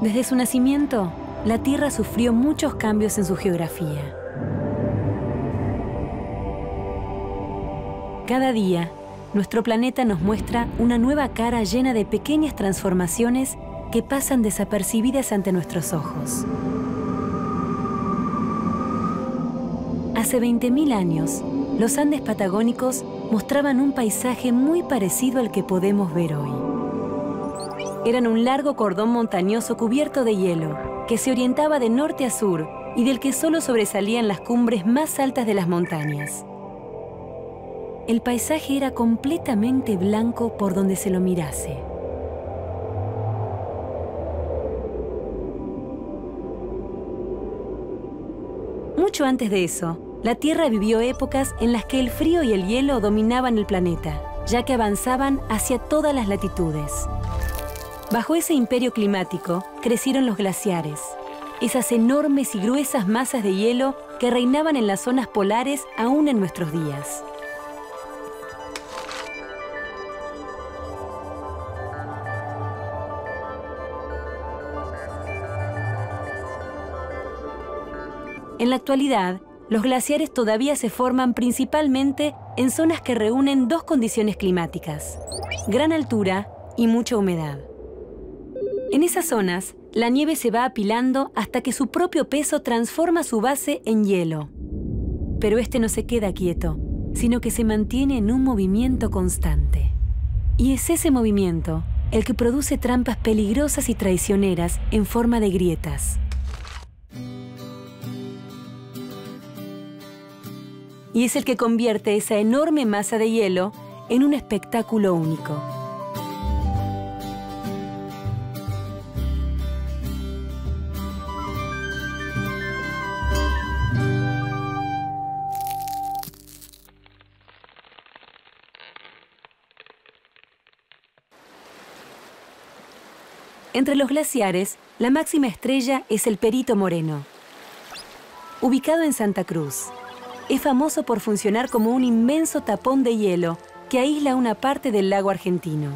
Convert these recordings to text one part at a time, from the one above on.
Desde su nacimiento, la Tierra sufrió muchos cambios en su geografía. Cada día, nuestro planeta nos muestra una nueva cara llena de pequeñas transformaciones que pasan desapercibidas ante nuestros ojos. Hace 20.000 años, los Andes patagónicos mostraban un paisaje muy parecido al que podemos ver hoy. Eran un largo cordón montañoso cubierto de hielo, que se orientaba de norte a sur y del que solo sobresalían las cumbres más altas de las montañas. El paisaje era completamente blanco por donde se lo mirase. Mucho antes de eso, la Tierra vivió épocas en las que el frío y el hielo dominaban el planeta, ya que avanzaban hacia todas las latitudes. Bajo ese imperio climático crecieron los glaciares, esas enormes y gruesas masas de hielo que reinaban en las zonas polares aún en nuestros días. En la actualidad, los glaciares todavía se forman principalmente en zonas que reúnen dos condiciones climáticas: gran altura y mucha humedad. En esas zonas, la nieve se va apilando hasta que su propio peso transforma su base en hielo. Pero este no se queda quieto, sino que se mantiene en un movimiento constante. Y es ese movimiento el que produce trampas peligrosas y traicioneras en forma de grietas. Y es el que convierte esa enorme masa de hielo en un espectáculo único. Entre los glaciares, la máxima estrella es el Perito Moreno. Ubicado en Santa Cruz, es famoso por funcionar como un inmenso tapón de hielo que aísla una parte del lago argentino.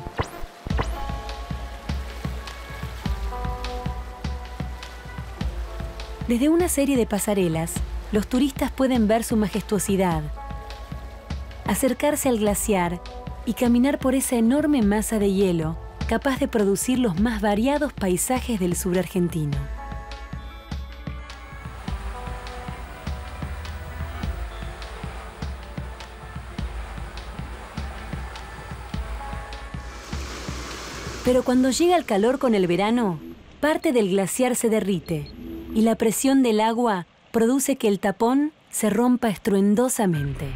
Desde una serie de pasarelas, los turistas pueden ver su majestuosidad, acercarse al glaciar y caminar por esa enorme masa de hielo capaz de producir los más variados paisajes del sur argentino. Pero cuando llega el calor con el verano, parte del glaciar se derrite y la presión del agua produce que el tapón se rompa estruendosamente.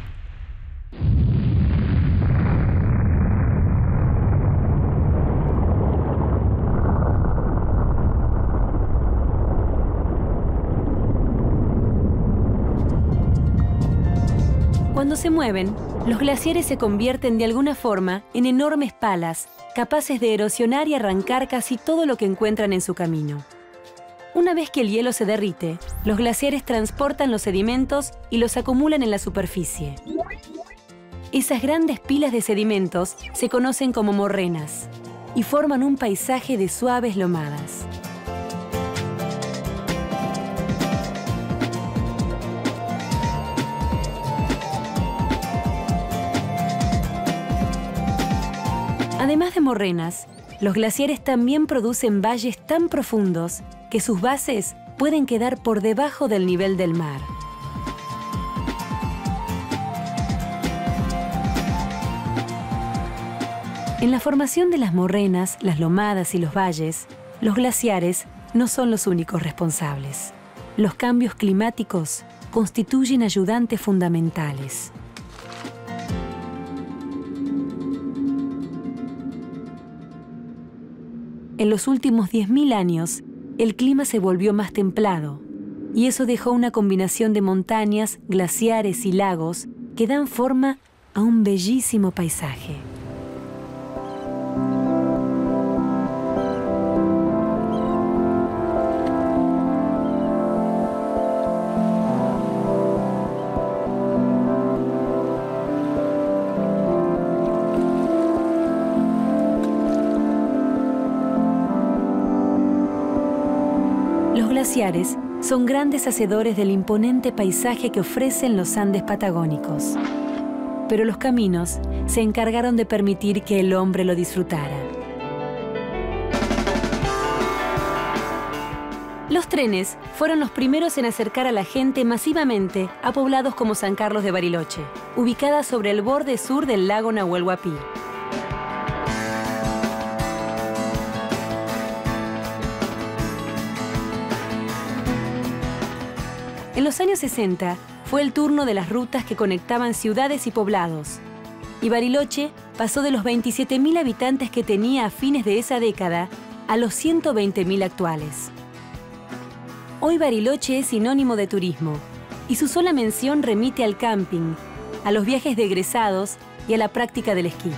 Cuando se mueven, los glaciares se convierten de alguna forma en enormes palas, capaces de erosionar y arrancar casi todo lo que encuentran en su camino. Una vez que el hielo se derrite, los glaciares transportan los sedimentos y los acumulan en la superficie. Esas grandes pilas de sedimentos se conocen como morrenas y forman un paisaje de suaves lomadas. Además de morrenas, los glaciares también producen valles tan profundos que sus bases pueden quedar por debajo del nivel del mar. En la formación de las morrenas, las lomadas y los valles, los glaciares no son los únicos responsables. Los cambios climáticos constituyen ayudantes fundamentales. En los últimos 10.000 años, el clima se volvió más templado, y eso dejó una combinación de montañas, glaciares y lagos que dan forma a un bellísimo paisaje. Los glaciares son grandes hacedores del imponente paisaje que ofrecen los Andes patagónicos. Pero los caminos se encargaron de permitir que el hombre lo disfrutara. Los trenes fueron los primeros en acercar a la gente masivamente a poblados como San Carlos de Bariloche, ubicada sobre el borde sur del lago Nahuel Huapi. En los años 60 fue el turno de las rutas que conectaban ciudades y poblados, y Bariloche pasó de los 27.000 habitantes que tenía a fines de esa década a los 120.000 actuales. Hoy Bariloche es sinónimo de turismo, y su sola mención remite al camping, a los viajes de egresados y a la práctica del esquí.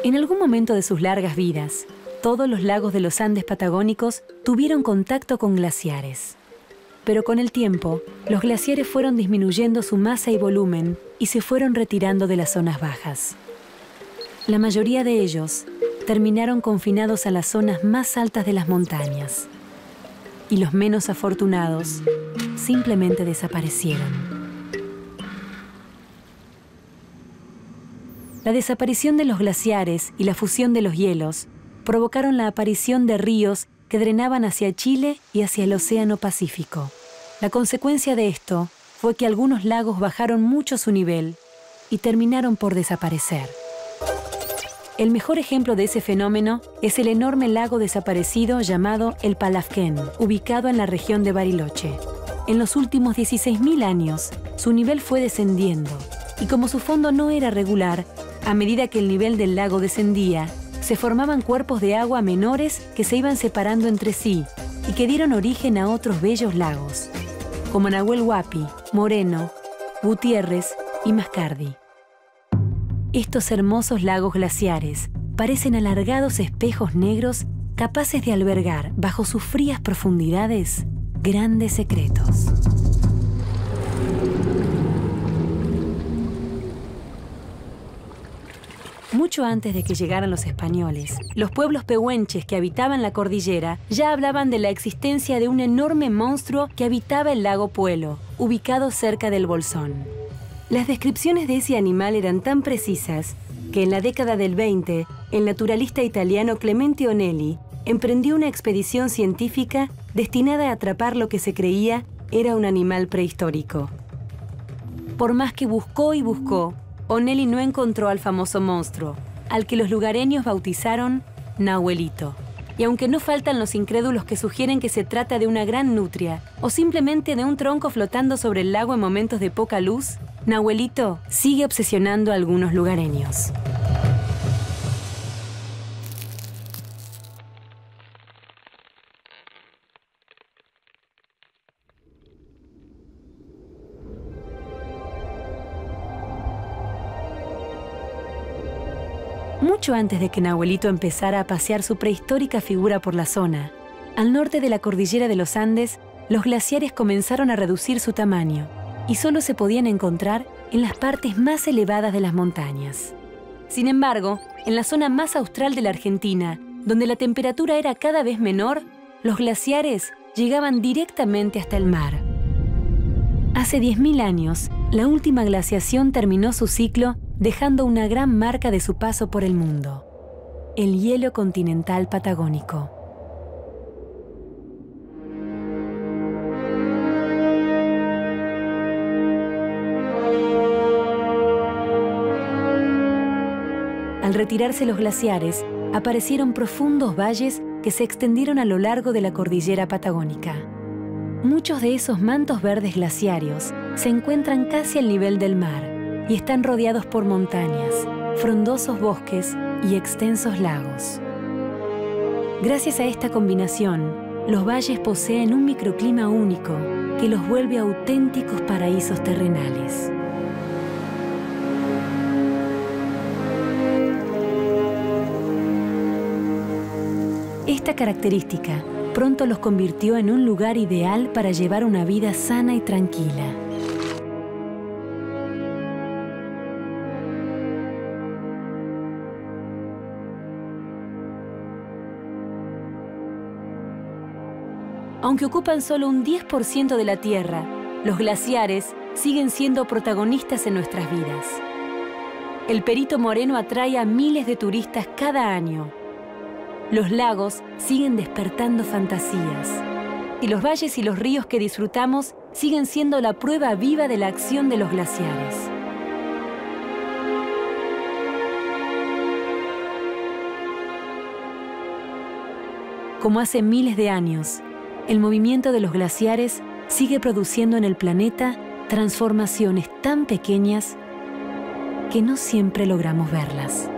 En algún momento de sus largas vidas, todos los lagos de los Andes patagónicos tuvieron contacto con glaciares. Pero con el tiempo, los glaciares fueron disminuyendo su masa y volumen y se fueron retirando de las zonas bajas. La mayoría de ellos terminaron confinados a las zonas más altas de las montañas. Y los menos afortunados simplemente desaparecieron. La desaparición de los glaciares y la fusión de los hielos provocaron la aparición de ríos que drenaban hacia Chile y hacia el Océano Pacífico. La consecuencia de esto fue que algunos lagos bajaron mucho su nivel y terminaron por desaparecer. El mejor ejemplo de ese fenómeno es el enorme lago desaparecido llamado el Palafquén, ubicado en la región de Bariloche. En los últimos 16.000 años, su nivel fue descendiendo, y como su fondo no era regular, a medida que el nivel del lago descendía, se formaban cuerpos de agua menores que se iban separando entre sí y que dieron origen a otros bellos lagos, como Nahuel Huapi, Moreno, Gutiérrez y Mascardi. Estos hermosos lagos glaciares parecen alargados espejos negros capaces de albergar bajo sus frías profundidades grandes secretos. Mucho antes de que llegaran los españoles, los pueblos pehuenches que habitaban la cordillera ya hablaban de la existencia de un enorme monstruo que habitaba el lago Puelo, ubicado cerca del Bolsón. Las descripciones de ese animal eran tan precisas que en la década del 20, el naturalista italiano Clemente Onelli emprendió una expedición científica destinada a atrapar lo que se creía era un animal prehistórico. Por más que buscó y buscó, Onelli no encontró al famoso monstruo, al que los lugareños bautizaron Nahuelito. Y aunque no faltan los incrédulos que sugieren que se trata de una gran nutria o simplemente de un tronco flotando sobre el lago en momentos de poca luz, Nahuelito sigue obsesionando a algunos lugareños. Mucho antes de que Nahuelito empezara a pasear su prehistórica figura por la zona, al norte de la cordillera de los Andes, los glaciares comenzaron a reducir su tamaño y solo se podían encontrar en las partes más elevadas de las montañas. Sin embargo, en la zona más austral de la Argentina, donde la temperatura era cada vez menor, los glaciares llegaban directamente hasta el mar. Hace 10.000 años, la última glaciación terminó su ciclo dejando una gran marca de su paso por el mundo: el hielo continental patagónico. Al retirarse los glaciares, aparecieron profundos valles que se extendieron a lo largo de la cordillera patagónica. Muchos de esos mantos verdes glaciarios se encuentran casi al nivel del mar y están rodeados por montañas, frondosos bosques y extensos lagos. Gracias a esta combinación, los valles poseen un microclima único que los vuelve auténticos paraísos terrenales. Esta característica pronto los convirtió en un lugar ideal para llevar una vida sana y tranquila. Aunque ocupan solo un 10% de la Tierra, los glaciares siguen siendo protagonistas en nuestras vidas. El Perito Moreno atrae a miles de turistas cada año. Los lagos siguen despertando fantasías. Y los valles y los ríos que disfrutamos siguen siendo la prueba viva de la acción de los glaciares. Como hace miles de años, el movimiento de los glaciares sigue produciendo en el planeta transformaciones tan pequeñas que no siempre logramos verlas.